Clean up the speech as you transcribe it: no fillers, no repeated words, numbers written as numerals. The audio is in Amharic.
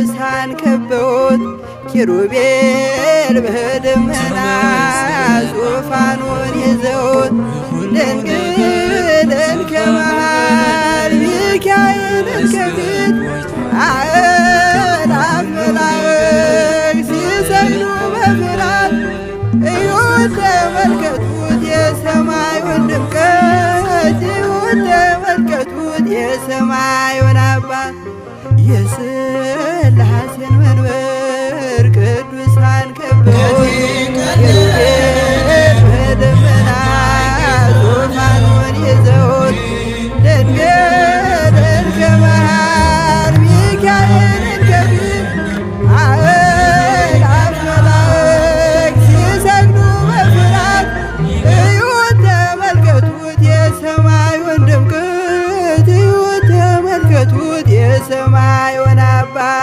ቅዱሳን ከበውት ኪሩቤል በደመና ዙፋኑን ይዘውት ድንግልን ከመሃል ሚካኤልን ከፊት አእላፍ መላእክት ሲሰግዱ በፍርሃት እዩት ተመልከቱት የሰማዩን ድምቀት እዩት ተመልከቱት የሰማዩን አባት የሥላሴን መንበር ቅዱሳን ከበውት ኪሩቤል በደመና ዙፋኑን ይዘውት ድንግልን ከመሃል ሚካኤልን ከፊት